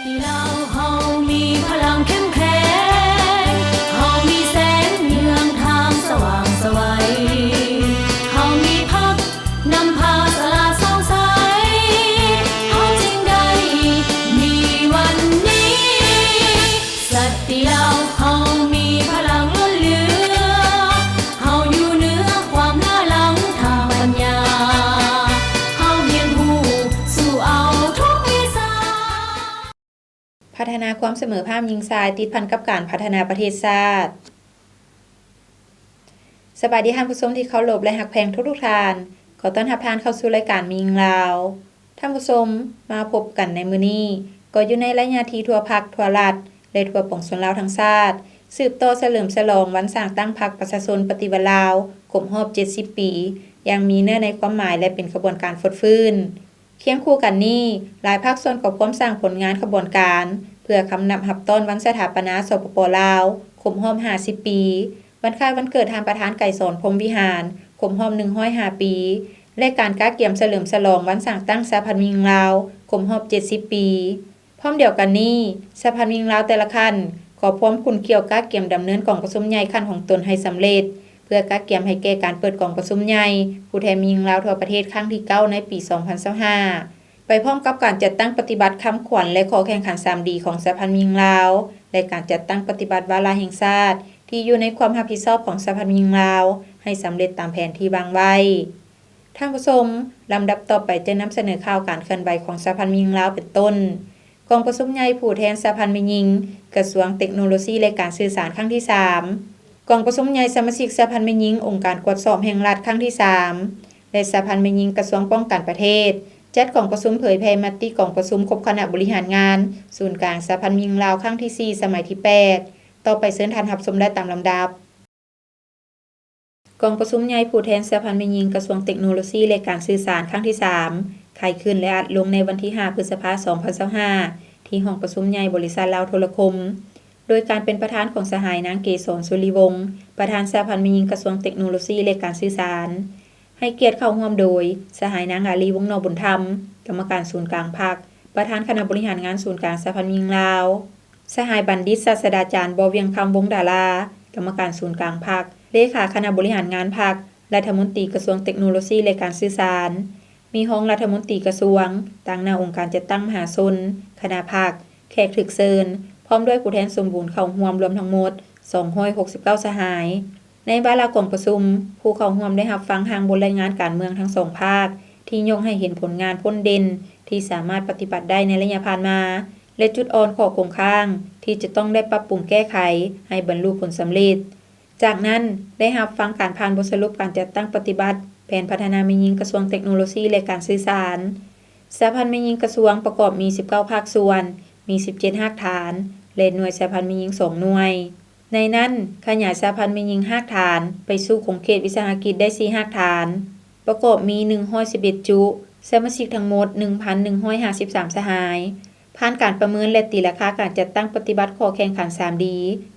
ที่เราเฮามีพลังเข้มแข็งเฮามีแสงเยืองทางสว่างไสวเฮามีพักนำพาสลาดส่องใสเฮาจึงได้มีวันนี้สัตติเราเฮามีพลังล้นเหลือเฮาอยู่เหนือความล้าหลังทางปัญญาเฮาเรียนรู้สู่เอาทุกวิชาพัฒนาความเสมอภาคหญิงชายติดพันกับการพัฒนาประเทศชาติสบายดีท่านผู้ชมที่เคารพและฮักแพงทุกท่านขอต้อนรับท่านเข้าสู่รายการมีหญิงลาวท่านผู้ชมมาพบกันในมื้อนี้ก็อยู่ในระยะที่ทั่วภาคทั่วรัฐและทั่วปวงชนลาวทั้งชาติสืบต่อเฉลิมฉลองวันสร้างตั้งพรรคประชาชนปฏิวัติลาวครบรอบ70ปีอย่างมีเนื้อในความหมายและเป็นขบวนการฟดฟื้นเคียงคู่กันนี้หลายภาคส่วนก็พร้อมสร้างผลงานขบวนการเพื่อคำนับรับต้อนวันสถาปนาสปป.ลาวครบรอบ50ปีวันคล้ายวันเกิดทางประธานไก่สอนพรหมวิหารครบรอบ105ปีและการก้าเกี่ยมเฉลิมฉลองวันสร้างตั้งสหพันธ์หญิงลาวครบรอบ70ปีพร้อมเดียวกันนี้สหพันธ์หญิงลาวแต่ละขั้นขอพร้อมคุณเกี่ยวก้าเกี่ยมดำเนินกองประชุมใหญ่ขั้นของตนให้สำเร็จเพื่อก้าเกี่ยมให้แก่การเปิดกองประชุมใหญ่ผู้แทนหญิงลาวทั่วประเทศครั้งที่9ในปี2025ไปพร้อมกับการจัดตั้งปฏิบัติคำขวัญและขอแข่งขัน 3D ของสหพันธ์หญิงลาวและการจัดตั้งปฏิบัติวาระแห่งชาติที่อยู่ในความรับผิดชอบของสหพันธ์หญิงลาวให้สำเร็จตามแผนที่วางไว้ท่านผู้ชมลำดับต่อไปจะนำเสนอข่าวการเคลื่อนไหวของสหพันธ์หญิงลาวเป็นต้นกองประชุมใหญ่ผู้แทนสหพันธ์หญิงกระทรวงเทคโนโลยีและการสื่อสารครั้งที่3กองประชุมใหญ่สมาชิกสหพันธ์หญิงองค์การกวดสอบแห่งรัฐครั้งที่3และสหพันธ์หญิงกระทรวงป้องกันประเทศจัดกองประชุมเผยแพร่มติกองประชุมครบคณะบริหารงานศูนย์กลางสหพันธ์หญิงลาวครั้งที่4สมัยที่8ต่อไปเชิญท่านรับชมได้ตามลำดับกองประชุมใหญ่ผู้แทนสหพันธ์หญิงกระทรวงเทคโนโลยีและการสื่อสารครั้งที่3khaiขึ้นและอัดลงในวันที่5พฤษภาคม2025ที่ห้องประชุมใหญ่บริษัทลาวโทรคมโดยการเป็นประธานของสหายนางเกษรสุริวงศ์ประธานสหพันธ์หญิงกระทรวงเทคโนโลยีและการสื่อสารให้เกียรติเข้าร่วมโดยสหายนางอาลีวงศ์นอบุญธรรมกรรมการศูนย์กลางพรรคประธานคณะบริหารงานศูนย์กลางสหพันธ์หญิงลาวสหายบัณฑิตศาสตราจารย์บเวียงคำวงศ์ดารากรรมการศูนย์กลางพรรคเลขาคณะบริหารงานพรรครัฐมนตรีกระทรวงเทคโนโลยีและการสื่อสารมีห้องรัฐมนตรีกระทรวงตั้งหน้าองค์การจัดตั้งมหาชนคณะพรรคแขกถึกเชิญพร้อมด้วยผู้แทนสมบูรณ์เข้าร่วมรวมทั้งหมด269สหายในวาระกองประชุมผู้เข้าร่วมได้รับฟังทางบทรายงานการเมืองทั้ง2ภาคที่ยกให้เห็นผลงานพ้นเด่นที่สามารถปฏิบัติได้ในระยะผ่านมาและจุดอ่อนข้อคงค้างที่จะต้องได้ปรับปรุงแก้ไขให้บรรลุผลสำเร็จจากนั้นได้รับฟังการผ่านบทสรุปการจัดตั้งปฏิบัติแผนพัฒนาแม่หญิงกระทรวงเทคโนโลยีและการสื่อสารสหพันธ์แม่หญิงกระทรวงประกอบมี19ภาคส่วนมี17ภาคฐานและหน่วยสหพันธ์แม่หญิง2หน่วยในนั้นขยายสหพันธ์แม่หญิงภาคฐานไปสู่ของเขตวิสาหกิจได้4ภาคฐานประกอบมี111จุสมาชิกทั้งหมด 1,153 สหายผ่านการประเมินและตีราคาการจัดตั้งปฏิบัติข้อแข่งขัน 3D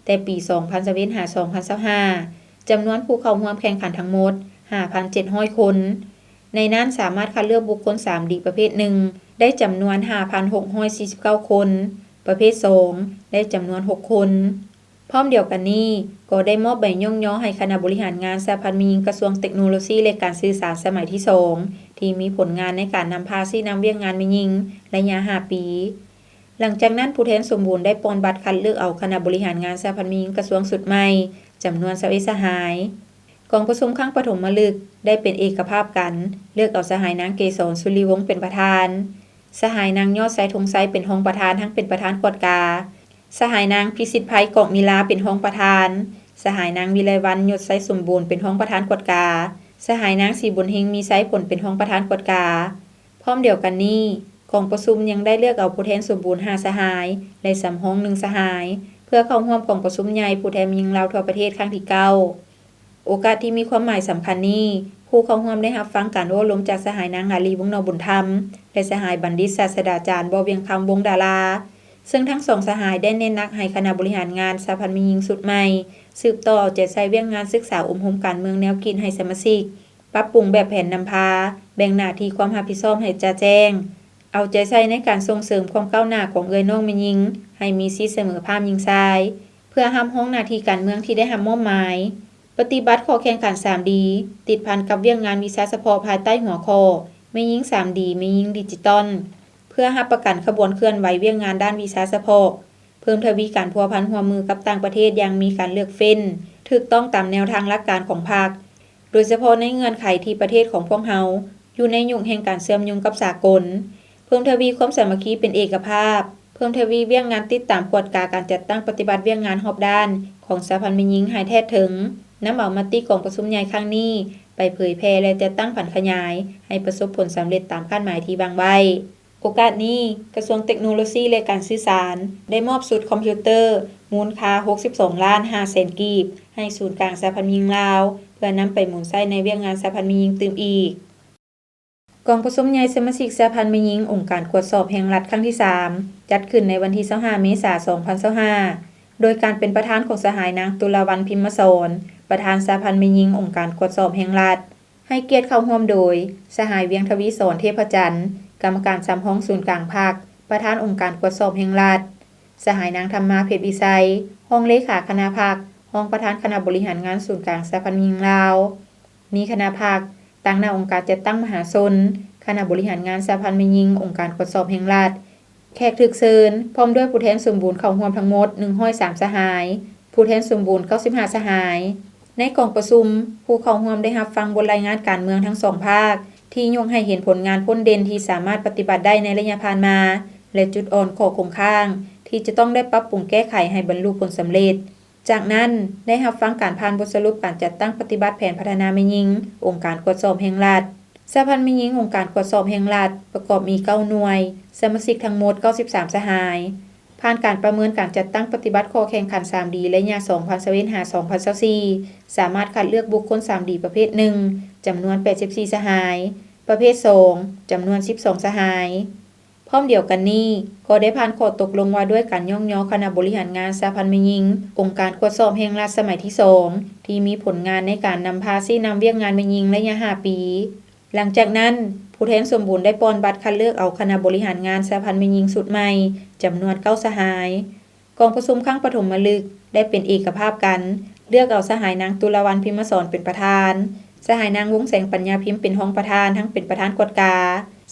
แต่ปี2025-2025จำนวนผู้เข้าร่วมแข่งขันทั้งหมด 5,700 คนในนั้นสามารถคัดเลือกบุคคล 3D ประเภท1ได้จำนวน 5,649 คนประเภท2ได้จำนวน6คนพร้อมเดียวกันนี้ก็ได้มอบใบย่องย่อให้คณะบริหารงานสหพันธ์หญิงกระทรวงเทคโนโลยีและการสื่อสารสมัยที่2ที่มีผลงานในการนำพาซี่นำเวียงงานแม่หญิงระยะ5ปีหลังจากนั้นผู้แทนสมบูรณ์ได้ปอนบัตรคัดเลือกเอาคณะบริหารงานสหพันธ์หญิงกระทรวงสุดใหม่จำนวน21สหายกองประชุมครั้งปฐมฤกษ์ได้เป็นเอกภาพกันเลือกเอาสหายนางเกษรสุริวงศ์เป็นประธานสหายนางยอดไซธงไซเป็นรองประธานทั้งเป็นประธานกวดกาสหายนางพิสิทธิ์ไพกอกมีลาเป็นรองประธานสหายนางวิไลวรรณยศไซสมบูรณ์เป็นรองประธานกวดกาสหายนางศรีบุญเฮงมีไซผลเป็นรองประธานกวดกาพร้อมเดียวกันนี้กองประชุมยังได้เลือกเอาผู้แทนสมบูรณ์5สหายและสำห้อง1สหายเพื่อเข้าร่วมกองประชุมใหญ่ผู้แทนหญิงลาวทั่วประเทศครั้งที่9โอกาสที่มีความหมายสำคัญนี้ผู้เข้าร่วมได้รับฟังการโอ้ล้มจากสหายนางอาลีวงศ์นอบุญธรรมและสหายบัณฑิตศาสตราจารย์บเวียงคำวงศ์ดาราซึ่งทั้ง2สหายได้เน้นหนักให้คณะบริหารงานสหพันธ์แม่หญิงสุดใหม่สืบต่อเอาใจใส่เวียงงานศึกษาอุมโหมการเมืองแนวคิดให้สมาชิกปรับปรุงแบบแผนนำพาแบ่งหน้าที่ความรับผิดชอบให้ชัดแจ้ง เอาใจใส่ในการส่งเสริมความก้าวหน้าของเอ่ยน้องแม่หญิงให้มีสิทธิเสมอภาคหญิงชายเพื่อรับรู้หน้าที่การเมืองที่ได้รับมอบหมายปฏิบัติข้อแข่งขัน 3D ติดพันกับเวียกงานวิชาเฉพาะภายใต้หัวข้อแม่หญิง 3D แม่หญิงดิจิทัลเพื่อรับประกันขบวนเคลื่อนไหวเวียกงานด้านวิชาเฉพาะเพิ่มทวีการพัวพันร่วมมือกับต่างประเทศอย่างมีการเลือกเฟ้นถูกต้องตามแนวทางหลักการของพรรคโดยเฉพาะในเงื่อนไขที่ประเทศของพวกเฮาอยู่ในยุคแห่งการเชื่อมโยงกับสากลเพิ่มทวีความสามัคคีเป็นเอกภาพเพิ่มทวีเวียกงานติดตามกวดกาการจัดตั้งปฏิบัติเวียกงานรอบด้านของสหพันธ์แม่หญิงให้แท้ถึงนำเอามติของประชุมใหญ่ครั้งนี้ไปเผยแพร่และจัดตั้งผันขยายให้ประสบผลสำเร็จตามคาดหมายที่วางไว้โอกาสนี้กระทรวงเทคโนโลยีและการสื่อสารได้มอบชุดคอมพิวเตอร์มูลค่า62.5 ล้านกีบให้ศูนย์กลางสหพันธ์แม่หญิงลาวเพื่อนำไปหมุนใช้ในเวียกงานสหพันธ์แม่หญิงตื่มอีกกองประชุมใหญ่สมาชิกสหพันธ์แม่หญิงองค์การตรวจสอบแห่งรัฐครั้งที่ 3 จัดขึ้นในวันที่25 เมษายน 2025โดยการเป็นประธานของสหายนางตุลาวันพิมพ์สอนประธานสหพันธ์แม่หญิงองค์การตรวจสอบแห่งรัฐให้เกียรติเข้าร่วมโดยสหายเวียงทวีสอนเทพจันทร์กรรมการสำห้องศูนย์กลางภาคประธานองค์การตรวจสอบแห่งรัฐสหายนางธรรมาเพชรวิสัยห้องเลขาคณะภาคห้องประธานคณะบริหารงานศูนย์กลางสหพันธ์แม่หญิงลาวมีคณะภาคตั้งหน้าองค์การจัดตั้งมหาชนคณะบริหารงานสหพันธ์แม่หญิงองค์การตรวจสอบแห่งรัฐแขกถูกเชิญพร้อมด้วยผู้แทนสมบูรณ์เข้าร่วมทั้งหมด103สหายผู้แทนสมบูรณ์95สหายในกองประชุมผู้เข้าร่วมได้รับฟังบทรายงานการเมืองทั้งสองภาคที่ยกให้เห็นผลงานพ้นเด่นที่สามารถปฏิบัติได้ในระยะผ่านมาและจุดอ่อนข้อคงข้างที่จะต้องได้ปรับปรุงแก้ไขให้บรรลุผลสำเร็จจากนั้นได้รับฟังการผ่านบทสรุปการจัดตั้งปฏิบัติแผนพัฒนาแม่หญิงองค์การตรวจสอบแห่งรัฐสหพันธ์แม่หญิงองค์การตรวจสอบแห่งรัฐประกอบมี9หน่วยสมาชิกทั้งหมด93สหายผ่านการประเมินการจัดตั้งปฏิบัติข้อแข่งขัน 3D และยา2025-2024สามารถคัดเลือกบุคคล 3D ประเภท1จำนวน84สหายประเภท2จำนวน12สหายพร้อมเดียวกันนี้ก็ได้ผ่านข้อตกลงว่าด้วยการย่องย่อคณะบริหารงานสหพันธ์แม่หญิงองค์การตรวจสอบแห่งรัฐสมัยที่2ที่มีผลงานในการนำพาซี่นำเวียกงานแม่หญิงระยะ5ปีหลังจากนั้นผู้แทนสมบูรณ์ได้ป้อนบัตรคัดเลือกเอาคณะบริหารงานสหพันธ์แม่หญิงสุดใหม่จำนวน9สหายกองประชุมครั้งปฐมฤกษ์ได้เป็นเอกภาพกันเลือกเอาสหายนางตุลาวันพิมพ์สอนเป็นประธานสหายนางวงแสงปัญญาพิมพ์เป็นรองประธานทั้งเป็นประธานกฎกา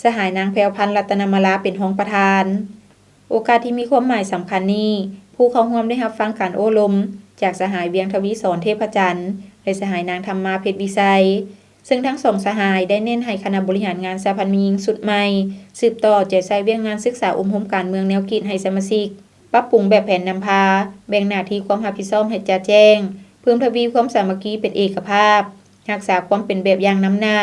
สหายนางแพรวพันธ์รัตนมาลาเป็นรองประธานโอกาสที่มีความหมายสำคัญนี้ผู้เข้าร่วมได้รับฟังการโอ้ลมจากสหายเวียงทวีสอนเทพจันทร์และสหายนางธรรมาเพชรวิสัยซึ่งทั้งสองสหายได้เน้นให้คณะบริหารงานสหพันธ์แม่หญิงสุดใหม่สืบต่อใจใส่เวียกงานศึกษาอมโหมการเมืองแนวคิดให้สมาชิกปรับปรุงแบบแผนนำพาแบ่งหน้าที่ความรับผิดชอบให้ชัดแจ้งเพิ่มทวีความสามัคคีเป็นเอกภาพรักษาความเป็นแบบอย่างนำหน้า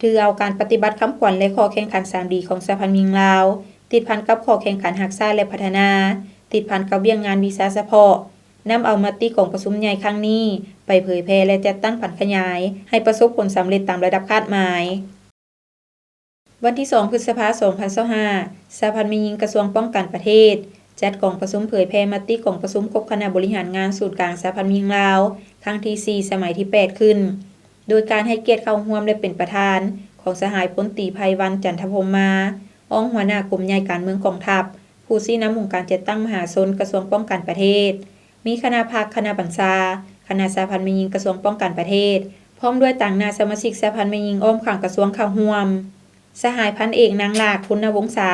ถือเอาการปฏิบัติคำขวัญและข้อแข่งขัน 3D ของสหพันธ์แม่หญิงลาวติดพันกับข้อแข่งขันรักษาและพัฒนาติดพันกับเวียกงานวิชาเฉพาะนำเอามติของประชุมใหญ่ครั้งนี้ไปเผยแพร่และจัดตั้งผันขยายให้ประสบผลสำเร็จตามระดับคาดหมายวันที่2พฤษภาคม 2025สหพันธ์แม่หญิงกระทรวงป้องกันประเทศจัดกองประชุมเผยแพร่มติของประชุมครบคณะบริหารงานศูนย์กลางสหพันธ์แม่หญิงลาวครั้งที่4สมัยที่8ขึ้นโดยการให้เกียรติเข้าร่วมและเป็นประธานของสหายพลตรีไพวันจันทพรหมมารองหัวหน้ากรมใหญ่การเมืองกองทัพผู้ชี้นำองค์การจัดตั้งมหาชนกระทรวงป้องกันประเทศมีคณะภาคคณะบัญชาคณะสหพันธ์แม่หญิงกระทรวงป้องกันประเทศพร้อมด้วยต่างหน้าสมาชิกสหพันธ์แม่หญิงอ้อมข้างกระทรวงเข้าร่วมสหายพันเอกนางลากพุนวงศา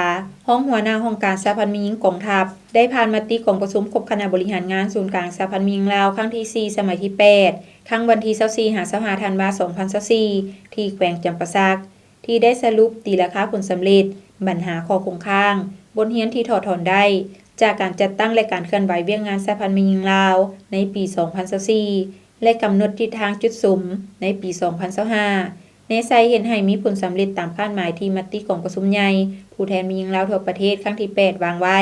ห้องหัวหน้าห้องการสหพันธ์แม่หญิงกองทัพได้ผ่านมติของประชุมครบคณะบริหารงานศูนย์กลางสหพันธ์แม่หญิงลาวครั้งที่4สมัยที่8ครั้งวันที่24-25ธันวาคม 2024ที่แขวงจำปาสักที่ได้สรุปตีราคาผลสำเร็จปัญหาข้อคงค้างบทเรียนที่ถอดถอนได้จากการจัดตั้งและการเคลื่อนไหวเวียกงานสหพันธ์แม่หญิงลาวในปี 2024และกำหนดทิศทางจุดสุมในปี 2025ในไซเห็นให้มีผลสำเร็จตามคาดหมายที่มติของประชุมใหญ่ผู้แทนแม่หญิงลาวทั่วประเทศครั้งที่8วางไว้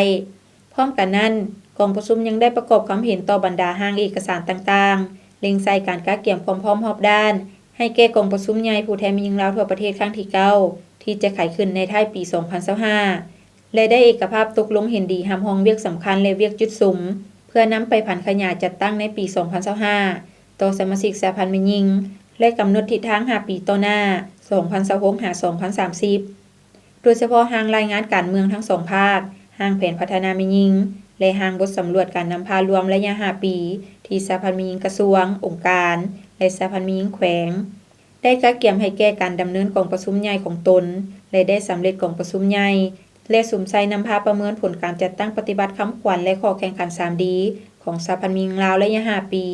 พร้อมกันนั้นกองประชุมยังได้ประกอบความเห็นต่อบรรดาห้างเอกสารต่างๆเล็งใส่การกะเกี่ยมความพร้อมรอบด้านให้แก่กองประชุมใหญ่ผู้แทนแม่หญิงลาวทั่วประเทศครั้งที่9ที่จะไขขึ้นในท้ายปี 2025และได้เอกภาพตกลงเห็นดีหามห้องเวียกสำคัญและเวียกจุดสุมเพื่อนำไปผันขยายจัดตั้งในปี 2025ต่อสมาชิกสหพันธ์แม่หญิงและกำหนดทิศทาง5ปีต่อหน้า 2026-2030 โดยเฉพาะห้างรายงานการเมืองทั้ง2ภาคห้างแผนพัฒนาแม่หญิงและห้างบทสำรวจการนำพารวมระยะ5ปีที่สหพันธ์แม่หญิงกระทรวงองค์การและสหพันธ์แม่หญิงแขวงได้กะเกียมให้แก้การดำเนินกองประชุมใหญ่ของตนและได้สำเร็จกองประชุมใหญ่และสุมไซนำพาประเมินผลการจัดตั้งปฏิบัติคำขวัญและข้อแข่งขัน 3D ของสหพันธ์แม่หญิงลาวระยะ5ปี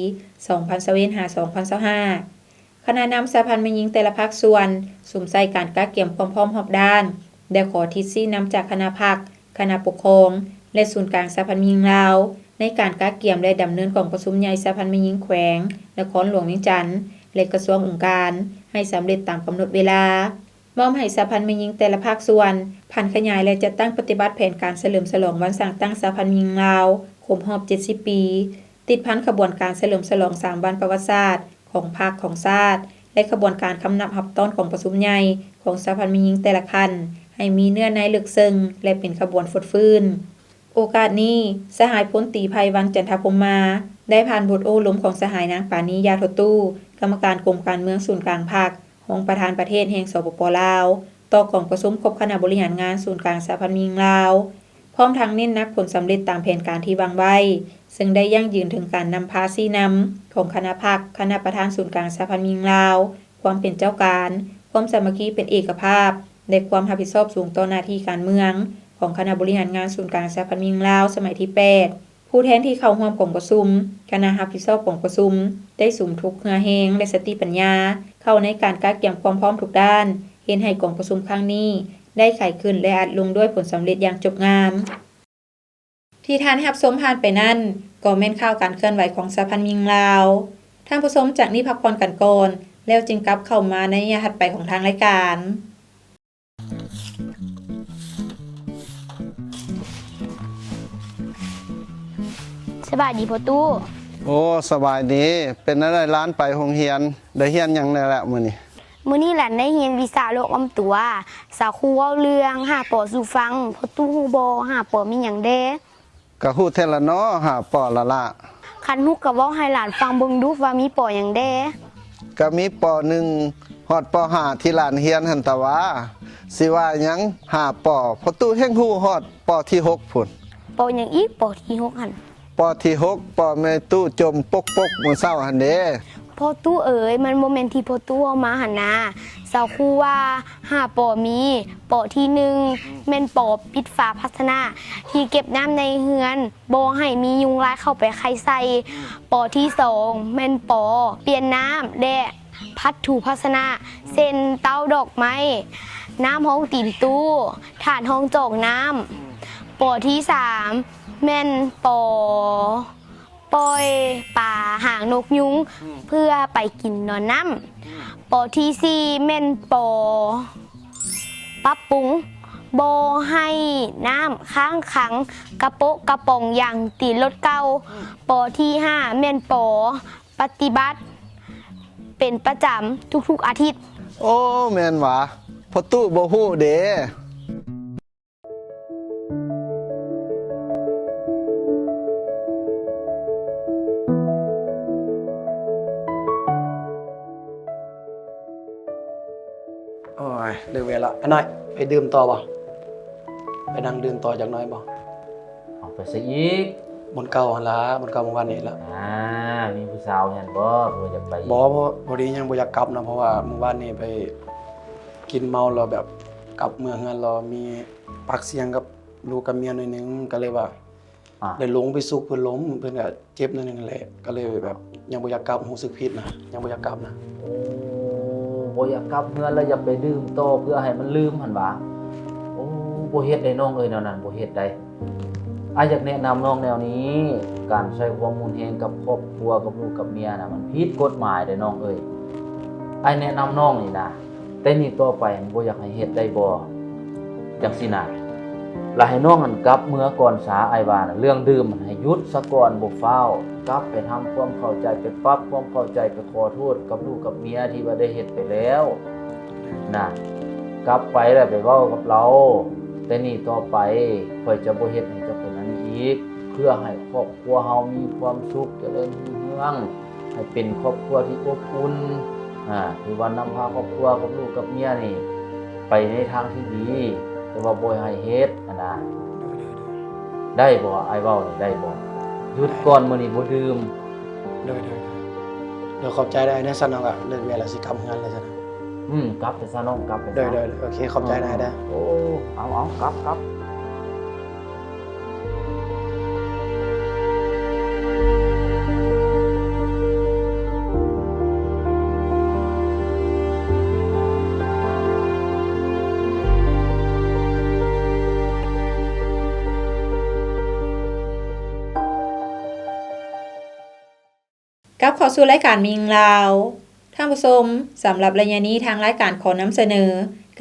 2025-2025คณะนำสหพันธ์แม่หญิงแต่ละภาคส่วนสุมไซการกะเกียมความพร้อมรอบด้านได้ขอทิศชี้นำจากคณะภาคคณะปกครองและศูนย์กลางสหพันธ์แม่หญิงลาวในการกะเกียมและดำเนินกองประชุมใหญ่สหพันธ์แม่หญิงแขวงนครหลวงเวียงจันทน์และกระทรวงองค์การให้สำเร็จตามกำหนดเวลามอบให้สหพันธ์แม่หญิงแต่ละภาคส่วนพันขยายและจัดตั้งปฏิบัติแผนการเฉลิมฉลองวันสร้างตั้งสหพันธ์แม่หญิงลาวครบรอบ70ปีติดพันขบวนการเฉลิมฉลอง3วันประวัติศาสตร์ของภาคของชาติและขบวนการคำนับรับต้อนของประชุมใหญ่ของสหพันธ์แม่หญิงแต่ละคันให้มีเนื้อในลึกซึ้งและเป็นขบวนฟดฟื้นโอกาสนี้สหายพลตรีไพวันจันทพรหมาได้ผ่านบทโอ้ล้มของสหายนางปานียาทตู้กรรมการกรมการเมืองศูนย์กลางภาครองประธานประเทศแห่งสปป.ลาวต่อกองประชุมครบคณะบริหารงานศูนย์กลางสหพันธ์แม่หญิงลาวพร้อมทั้งเน้นนักผลสำเร็จตามแผนการที่วางไว้ซึ่งได้ยั่งยืนถึงการนำพาชี้นำของคณะภาคคณะประธานศูนย์กลางสหพันธ์แม่หญิงลาวความเป็นเจ้าการความสามัคคีเป็นเอกภาพและความรับผิดชอบสูงต่อหน้าที่การเมืองของคณะบริหารงานศูนย์กลางสหพันธ์แม่หญิงลาวสมัยที่8ผู้แทนที่เข้าร่วมกองประชุมคณะรับผิดชอบกองประชุมได้สุมทุกเหือแฮงและสติปัญญาเข้าในการกะเกียมความพร้อมทุกด้านเห็นให้กองประชุมครั้งนี้ได้ไขขึ้นและอาจลงด้วยผลสำเร็จอย่างจบงามที่ท่านรับชมผ่านไปนั่นก็แม่นข่าวการเคลื่อนไหวของสหพันธ์แม่หญิงลาวท่านผู้ชมจากนี้พักผ่อนกันก่อนแล้วจึงกลับเข้ามาในระยะถัดไปของทางรายการสบายดีพ่อตู้ โอ้สบายดีเป็นอะไรร้านไปโรงเรียนได้เรียนหยังได้ละมื้อนี้ มื้อนี้แหละได้เรียนวิชาโลกอำตัวสาวครูเว้าเรื่องหาปอสู่ฟังพ่อตู้ฮู้บ่หาปอมีหยังเด้ ก็ฮู้แท้ละเนาะหาปอละละ คันฮู้ก็เว้าให้หลานฟังเบิ่งดูว่ามีปอหยังเด้ ก็มีป.1 ฮอดป.5 ที่ร้านเรียนหั่นตะว่าสิว่าหยังหาปอพอตู้แห่งฮู้ฮอดปอที่6พุ่น ปอหยังอีกปอที่6หั่น ปอที่6ปอแม่ตู้จมปกๆมื้อเช้าหั่นเด้ พ่อตู้เอ๋ยมันบ่แม่นที่พ่อตู้เอามาหั่นนะสาวครูว่าหาปอมีปอที่1แม่นปอปิดฝาภาชนะที่เก็บน้ำในเฮือนบ่ให้มียุงลายเข้าไปไข่ใส่ปอที่2แม่นปอเปลี่ยนน้ำและพัดถูภาชนะเส้นเต้าดอกไม้น้ำห้องตีนตู้ฐานห้องจอกน้ำปอที่3แม่นปอปล่อยป่าหางนกยุงเพื่อไปกินนอนน้ำปอที่4แม่นปอปรับปรุงบ่ให้น้ำค้างขังกระโปะกระป๋องอย่างตีรถเก่าปอที่5แม่นปอปฏิบัติเป็นประจำทุกๆอาทิตย์ โอ้แม่นหวะพอตู้บ่ฮู้เด้ โอ้ยเลิกเวลาอันน้อยไปดื่มต่อบ่ไปนั่งดื่มต่อจากน้อยบ่ ออกไปซะอีก บนเก่าหั่นล่ะบนเก่าเมื่อวานนี้ละ มีผู้สาวเห็นบ่บ่อยากไป บ่พอดียังบ่อยากกลับนะเพราะว่าเมื่อวานนี้ไปกินเมาแล้วแบบกลับเมืองเฮือนเรามีปากเสียงกับลูกกับเมียหน่อยนึงก็เลยว่า อ่ะ เลยลงไปซุกเพิ่นล้มเพิ่นก็เจ็บหน่อยนึงนั่นแหละก็เลยแบบยังบ่อยากกลับรู้สึกผิดนะยังบ่อยากกลับนะ โอ้บ่อยากกลับเฮือนแล้วอยากไปดื่มต่อเพื่อให้มันลืมหั่นว่าโอ้บ่เฮ็ดได้น้องเอ้ยแนวนั้นบ่เฮ็ดได้อยากแนะนำน้องแนวนี้ การใช้ความรุนแรงกับครอบครัวกับลูกกับเมียน่ะมันผิดกฎหมายเด้น้องเอ้ยแนะนำน้องนี่นะแต่นี่ต่อไปบ่อยากให้เฮ็ดได้บ่จังซี่น่ะแล้วให้น้องมันกลับเมื่อก่อนสาว่าน่ะเรื่องดื่มมันให้หยุดซะก่อนบ่ฟ้าวกลับไปทำความเข้าใจไปปรับความเข้าใจไปขอโทษกับลูกกับเมียที่ว่าได้เฮ็ดไปแล้วนะกลับไปแล้วไปเว้ากับเราแต่นี่ต่อไปค่อยจะบ่เฮ็ดให้เจ้าเป็นอันนี้อีกเพื่อให้ครอบครัวเฮามีความสุขเจริญรุ่งเรืองให้เป็นครอบครัวที่อบอุ่นที่ว่านำพาครอบครัวกับลูกกับเมียนี่ไปในทางที่ดี แต่ว่าบ่ให้เฮ็ดอันน่ะได้บ่อ้ายเว้านี่ได้บ่หยุดก่อนมื้อนี้บ่ดื่ม เดี๋ยวขอบใจได้นะซันน้องอะเลิกเรียนแล้วสิกลับเฮือนเลยซั่นนะ กลับไปซะน้องกลับไปซะ เดี๋ยวโอเคขอบใจได้ โอ้เอากลับ กลับเข้าสู่รายการมิงลาวท่านผู้ชมสำหรับระยะนี้ทางรายการขอนำเสนอ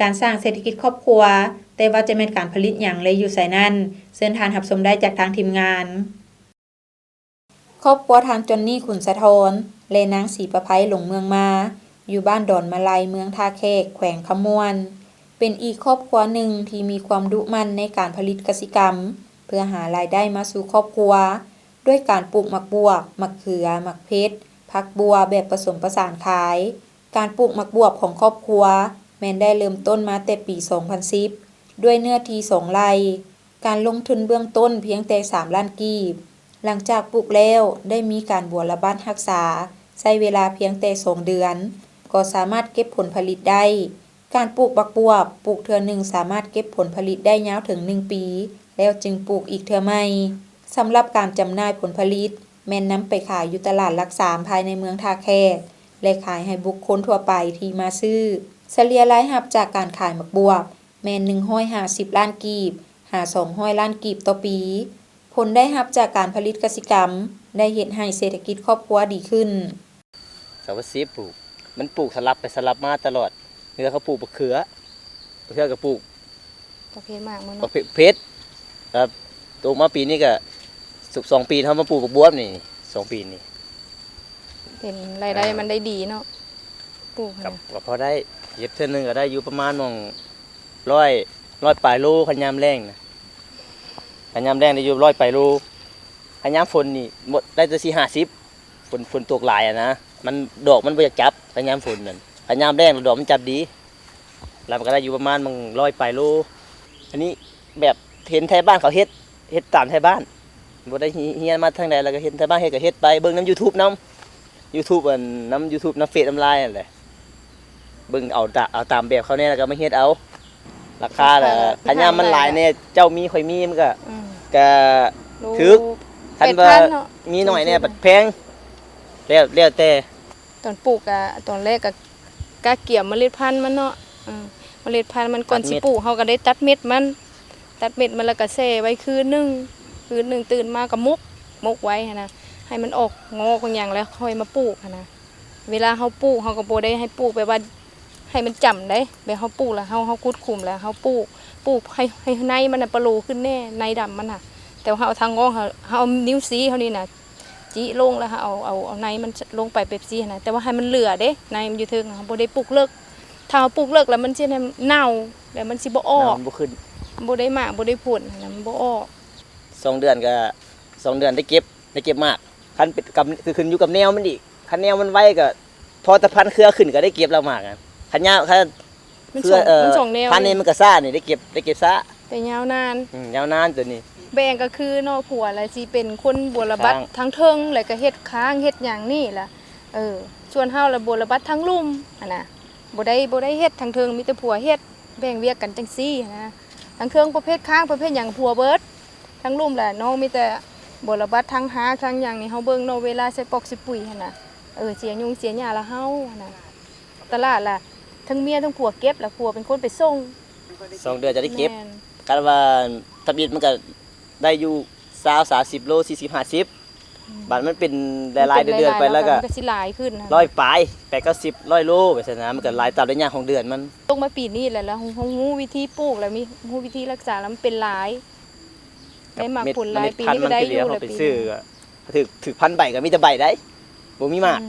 การสร้างเศรษฐกิจครอบครัว แต่ว่าจะเป็นการผลิตอย่างไรอยู่ไสนั่นเชิญทานรับชมได้จากทางทีมงาน ครอบครัวทางจอนนี่ขุนสะทอนและนางศรีประไพหลงเมืองมาอยู่บ้านดอนมะไลเมืองท่าแขกแขวงขมวน เป็นอีกครอบครัวหนึ่งที่มีความดุมั่นในการผลิตกสิกรรม เพื่อหารายได้มาสู่ครอบครัว ด้วยการปลูกหมักบวบหมักเขือหมักเพชรผักบัวแบบผสมผสานขาย การปลูกหมักบวบของครอบครัวแม้นได้เริ่มต้นมาแต่ปี 2010 ด้วยเนื้อที่2 ไร่ การลงทุนเบื้องต้นเพียงแต่ 3 ล้านกีบ หลังจากปลูกแล้วได้มีการบัวระบาดรักษาใช้เวลาเพียงแต่ 2 เดือน ก็สามารถเก็บผลผลิตได้ การปลูกหมักบวบปลูกเทื่อหนึ่งสามารถเก็บผลผลิตได้ยาวถึง 1 ปี แล้วจึงปลูกอีกเทื่อใหม่สำหรับการจำหน่ายผลผลิตแม่นนำไปขายอยู่ตลาดหลักสามภายในเมืองท่าแขกและขายให้บุคคลทั่วไปที่มาซื้อเฉลี่ยรายรับจากการขายหมักบวบแม่น150 ล้านกีบหา200 ล้านกีบต่อปี ผลได้รับจากการผลิตกสิกรรมได้เฮ็ดให้เศรษฐกิจครอบครัวดีขึ้น สาวซีปลูกมันปลูกสลับไปสลับมาตลอดเนื้อเขาปลูกมะเขือก็ปลูก ประเภทมากมื้อ มะ เนาะ เพชรครับโตมาปีนี้ก็2 ปีเฮามาปลูกบักบวบนี่2 ปีนี่ เห็นรายได้มันได้ดีเนาะปลูก กับก็พอได้เย็บเทื่อนึงก็ได้อยู่ประมาณมอง100ปลายโลคันยามแรงนะคันยามแรงได้อยู่100ปลายโลคันยามฝนนี่หมดได้แต่4-50ฝนตกหลายอ่ะนะมันดอกมันบ่อยากจับคันยามฝนนั่นคันยามแรงดอกมันจับดีแล้วมันก็ได้อยู่ประมาณมอง100ปลายโลอันนี้แบบเห็นไทยบ้านเขาเฮ็ดตามไทยบ้านบ่ได้เฮียนมาทางใดแล้วก็เฮ็ดไทยบ้านเฮ็ดก็เฮ็ดไปเบิ่งนำ YouTube นำ YouTube อันนำ YouTube นำเฟซนำไลน์นั่นแหละเบิ่งเอาตามแบบเขาแน่แล้วก็มาเฮ็ดเอาราคาล่ะคันยามมันหลายแน่เจ้ามีข่อยมีมันก็ ก็ ถึก คันว่ามีน้อยแน่บัดแพงแล้วแต่ ตอนปลูกอะตอนแรกก็กะเกี่ยวเมล็ดพันธุ์มันเนาะเมล็ดพันธุ์มันก่อนสิปลูกเฮาก็ได้ตัดเม็ดมันแล้วก็แช่ไว้คืนหนึงตื่นมาก็มุกไว้หันนะให้มันออกงอกบางอย่างแล้วค่อยมาปลูกหันนะเวลาเฮาปลูกเฮาก็บ่ได้ให้ปลูกแบบว่าให้มันจำได้แบบเฮาปลูกแล้วเฮาคุดคุมแล้วเฮาปลูกให้ในมันน่ะปะโลขึ้นแน่ในดำมันน่ะแต่ว่าเฮาเอาทางงอกเฮาเอานิ้วซีเฮานี่น่ะจิลงแล้วเฮาเอาในมันลงไปเป๊ปซี่นะแต่ว่าให้มันเหลือเด้ในมันอยู่เทิงเฮาบ่ได้ปลูกเลิกถ้าเฮาปลูกเลิกแล้วมันสิเน่าแล้วมันสิบ่ออก น้ำบ่ขึ้น บ่ได้มากบ่ได้ผลนะมันบ่ออก 2 เดือนก็2 เดือนได้เก็บมากคันเป็นกับคือขึ้นอยู่กับแนวมันอีกคันแนวมันไว้ก็พอตะพันเครือขึ้นก็ได้เก็บแล้วมากอะคันยาวคัน มัน เครือ สองแนว พันนี้มันก็ซ่านี่ได้เก็บซ่า แต่ยาวนาน ยาวนานตัวนี้ แบ่งก็คือเนาะผัวแล้วสิเป็นคนบัวระบัด ค้าง ทั้งเทิงแล้วก็เฮ็ดค้างเฮ็ดหยังนี่ล่ะส่วนเฮาละบัวระบัดทั้งลุ่มหั่นน่ะบ่ได้เฮ็ดทั้งเทิงมีแต่ผัวเฮ็ดแบ่งเวียกกันจังซี่นะทั้งเทิงประเภทค้างประเภทหยังผัวเบิดทั้งลุ่มแหละน้องมีแต่บัวระบัดทั้งหาทั้งหยังนี่เฮาเบิ่งเนาะเวลาใส่ปอกใส่ปุ๋ยหั่นน่ะเสียยุงเสียหญ้าละเฮาหั่นน่ะตลาดล่ะทั้งเมียทั้งผัวเก็บแล้วผัวเป็นคนไปส่ง 2 เดือนจะได้เก็บ แม่น กันว่าทะเบียนมันก็ได้อยู่20-30โล40-50บาทมันเป็นหลายๆเดือนๆไปแล้วก็ มันก็สิหลายขึ้นนะ 100ปลาย80 100โลไปซั่นนะมันก็หลายตามระยะของเดือนมัน ลงมาปีนี้แหละแล้วฮู้วิธีปลูกแล้วมีฮู้วิธีรักษาแล้วมันเป็นหลายได้มาผลหลายปีนี้ก็ได้อยู่ เฮา เลย ไป ปี ซื้อก็ถึกพันใบก็มีแต่ใบได้บ่มีมาก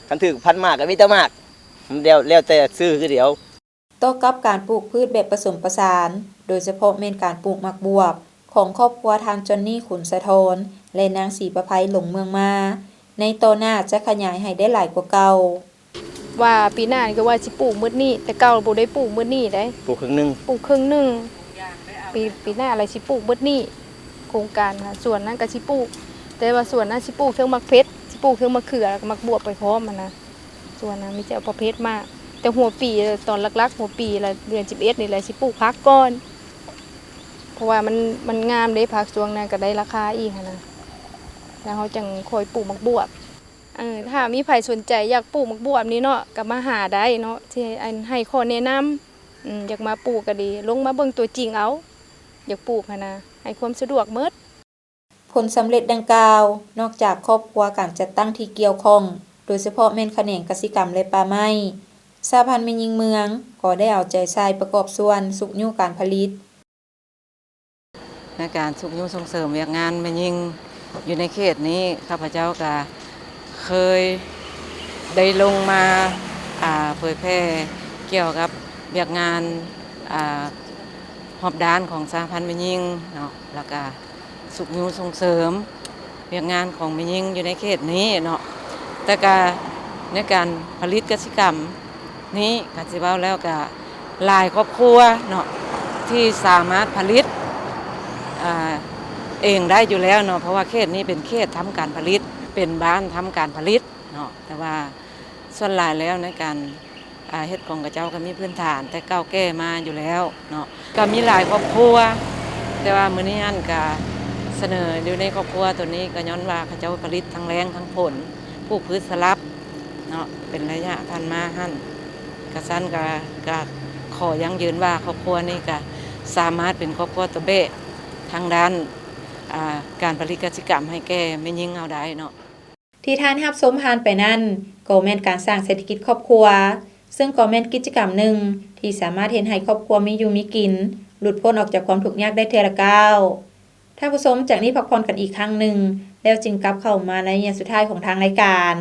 คันถึกพันมากก็มีแต่มากมันแล้วแต่ซื้อคือเดียว ต่อกับการปลูกพืชแบบผสมผสาน โดยเฉพาะเมนการปลูกหมักบวบของครอบครัวทางจอนนี่ขุนสะทอนและนางศรีประไพหลงเมืองมาในโตหน้าจะขยายให้ได้หลายกว่าเก่า ว่าปีหน้านี่ก็ว่าสิปลูกมื้อนี้แต่เก่าบ่ได้ปลูกมื้อนี้ได้ ปลูกครึ่งหนึง ปลูกครึ่งหนึง ปีหน้าอะไรสิปลูกเบิดนี่โครงการค่ะส่วนนั้นก็สิปลูกแต่ว่าส่วนนั้นสิปลูกเทิงมักเพชรสิปลูกเทิงมะเขือแล้วก็มักบวบไปพร้อมมันนะส่วนนั้นมีแต่ประเภทมากแต่หัวปีตอนลักๆหัวปีละเดือน11นี่แหละสิปลูกพักก่อนเพราะว่ามันงามเด้พักช่วงนั้นก็ได้ราคาอีกนะแล้วเขาจังคอยปลูกมักบวบถ้ามีใครสนใจอยากปลูกมักบวบนี้เนาะก็มาหาได้เนาะที่ให้ข้อแนะนำอยากมาปลูกก็ดีลงมาเบิ่งตัวจริงเอาอยากปลูกนะให้ความสะดวกเมิดผลสำเร็จดังกล่าวนอกจากครอบครัวการจัดตั้งที่เกี่ยวข้องโดยเฉพาะแม่นแขนงกสิกรรมและป่าไม้สหพันธ์แม่หญิงเมืองก็ได้เอาใจใส่ประกอบส่วนสุขยุการผลิตในการสุขยุส่งเสริมเวียกงานแม่หญิงอยู่ในเขตนี้ข้าพเจ้าก็เคยได้ลงมาเผยแพร่เกี่ยวกับเวียกงานหอบด้านของสหพันธ์แม่หญิงเนาะแล้วก็สุขยุส่งเสริมเวียกงานของแม่หญิงอยู่ในเขตนี้เนาะแต่ก็ในการผลิตกสิกรรมนี้ก็สิเว้าแล้วก็หลายครอบครัวเนาะที่สามารถผลิตเองได้อยู่แล้วเนาะเพราะว่าเขตนี้เป็นเขตทำการผลิตเป็นบ้านทำการผลิตเนาะแต่ว่าส่วนหลายแล้วในการเฮ็ดของกระเจ้าก็มีพื้นฐานแต่เก่าแก่มาอยู่แล้วเนาะก็มีหลายครอบครัวแต่ว่ามื้อนี้อันก็เสนออยู่ในครอบครัวตัวนี้ก็ย้อนว่าเขาเจ้าผลิตทั้งแรงทั้งผลปลูกพืชสลับเนาะเป็นระยะผ่านมาหั่นกระสั้นก็ขอยังยืนว่าครอบครัวนี้ก็สามารถเป็นครอบครัวตัวเบ้ทางด้านการผลิตกสิกรรมให้แก่แม่หญิงเอาได้เนาะที่ท่านรับชมผ่านไปนั่นก็แม่นการสร้างเศรษฐกิจครอบครัวซึ่งก็แม่นกิจกรรมหนึ่งที่สามารถเฮ็ดให้ครอบครัวมีอยู่มีกินหลุดพ้นออกจากความทุกข์ยากได้เทื่อละก้าวท่านผู้ชมจากนี้พักผ่อนกันอีกครั้งหนึ่งแล้วจึงกลับเข้ามาในช่วงสุดท้ายของทางรายการ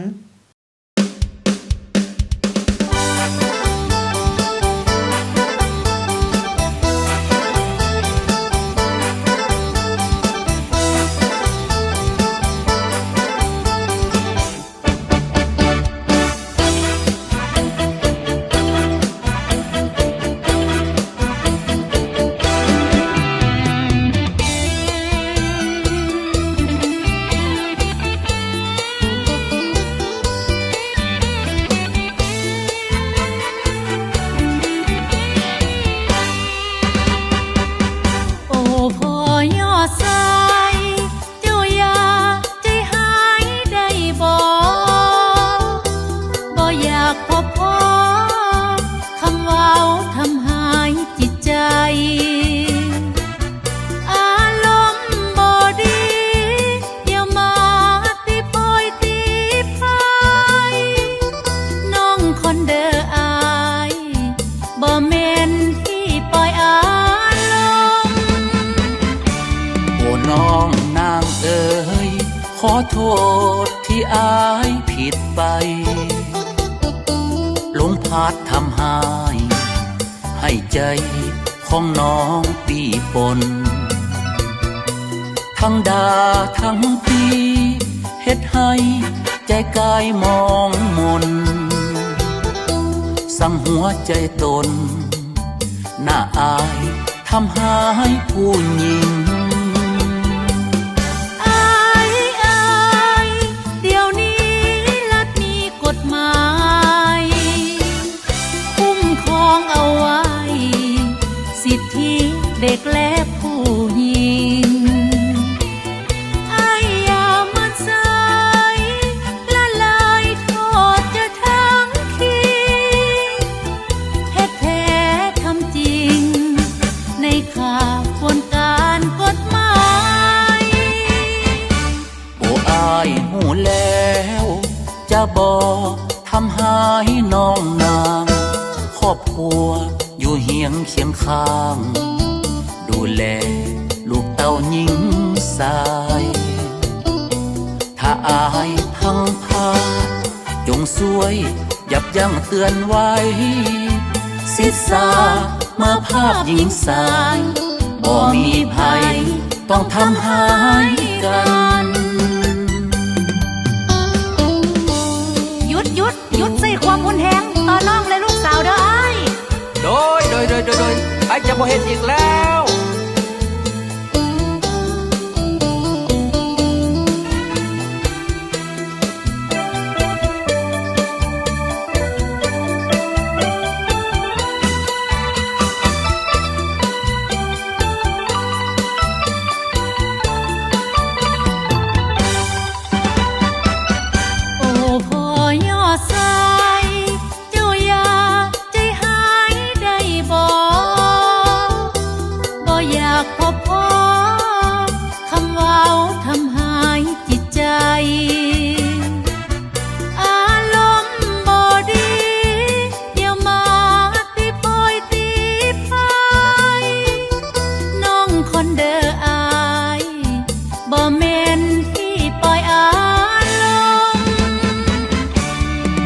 ขอโทษที่อายผิดไปลมพัดทำให้ใจของน้องปีปนทั้งด่าทั้งปีเฮ็ดให้ใจกายมองมนสั่งหัวใจตนน่าอายทำให้ผู้หญิงเด็กและผู้หญิงอย่ามาใส่ละลายโทษจะทั้งทีเฮ็ดแท้ทำจริงในข่าวกวนการกฎหมายโอ้อายหูแล้วจะบอกทำให้น้องนางครอบครัวอยู่เฮียงเคียงข้างดูแลลูกเต้าหญิงสายถ้าอายพังพาจงสวยยับยั้งเตือนไว้ศิษามาภาพหญิงสายบ่มีภัยต้องทำหายกันหยุดใส่ความหุนแหงต่อน้องและลูกสาวเด้ออ้ายโดยไอ้จะบ่เฮ็ดอีกแล้ว บ่แม่นที่ปล่อยอารมณ์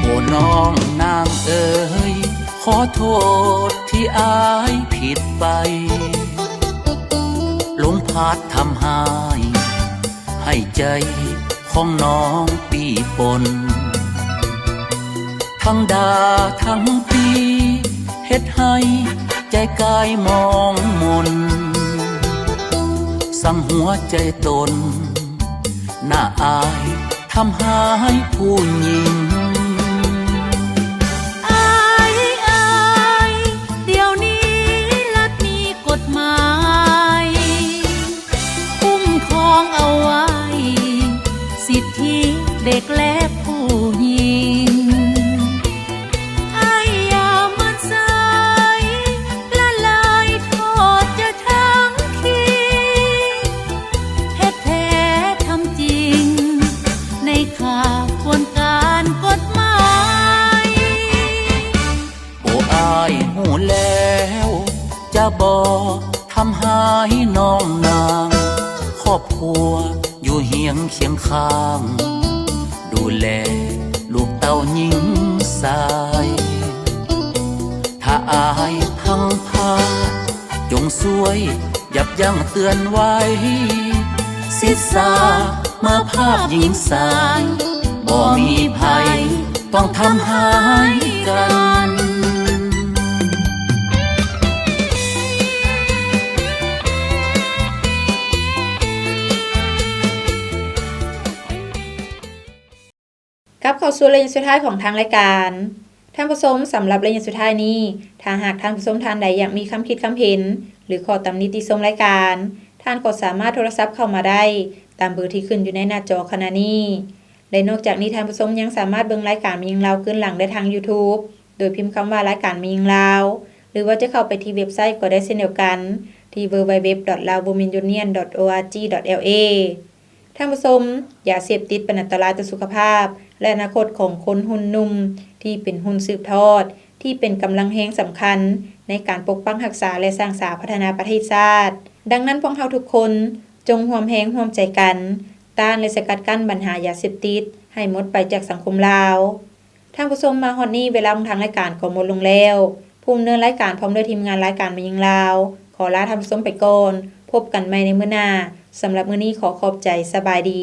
โอ้น้องนางเอ๋ยขอโทษที่อายผิดไปลมพัดทำให้ใจของน้องปีปนทั้งดาทั้งปีเฮ็ดให้ใจกายมองมนสั่งหัวใจตนน่าอายทำให้ผู้หญิงเดี๋ยวนี้รัฐมีกฎหมายคุ้มครองเอาไว้สิทธิเด็กและผู้หญิงอย่ามันใส่ละลายโทษจะทั้งทีเฮ็ดแท้ทำจริงในข่าวควรการกฎหมายโอ้อายหูแล้วจะบอกทำให้น้องนางครอบครัวอยู่เฮียงเคียงข้างดูแลลูกเต้าหญิงสายถ้าอายพังพาจงสวยยับยั้งเตือนไว้ศิษามาภาพหญิงสายบ่มีภัยต้องทำหายกันกลับเข้าสู่ระยะสุดท้ายของทางรายการท่านผู้ชมสำหรับระยะสุดท้ายนี้ถ้าหากท่านผู้ชมท่านใดอยากมีคำคิดคำเห็นหรือขอตำหนิติชมรายการท่านก็สามารถโทรศัพท์เข้ามาได้ตามเบอร์ที่ขึ้นอยู่ในหน้าจอขณะนี้และนอกจากนี้ท่านผู้ชมยังสามารถเบิ่งรายการมียิงลาวขึ้นหลังได้ทาง YouTube โดยพิมพ์คำว่ารายการมียิงลาวหรือว่าจะเข้าไปที่เว็บไซต์ก็ได้เช่นเดียวกันที่ www.laobominunion.org.la ท่านผู้ชมอย่าเสพติดเป็นอันตรายต่อสุขภาพและอนาคตของคนหุ่นนุ่มที่เป็นหุ่นสืบทอดที่เป็นกำลังแห่งสำคัญในการปกป้องรักษาและสร้างสรรค์พัฒนาประเทศชาติดังนั้นพวกเราทุกคนจงร่วมแรงร่วมใจกันต้านและสกัดกั้นปัญหายาเสพติดให้หมดไปจากสังคมลาวท่านผู้ชมมาฮอดนี้เวลาของทางรายการก็หมดลงแล้วผู้ดำเนินรายการพร้อมด้วยทีมงานรายการมายิงลาวขอลาท่านผู้ชมไปก่อนพบกันใหม่ในมื้อหน้าสำหรับมื้อนี้ขอขอบใจสบายดี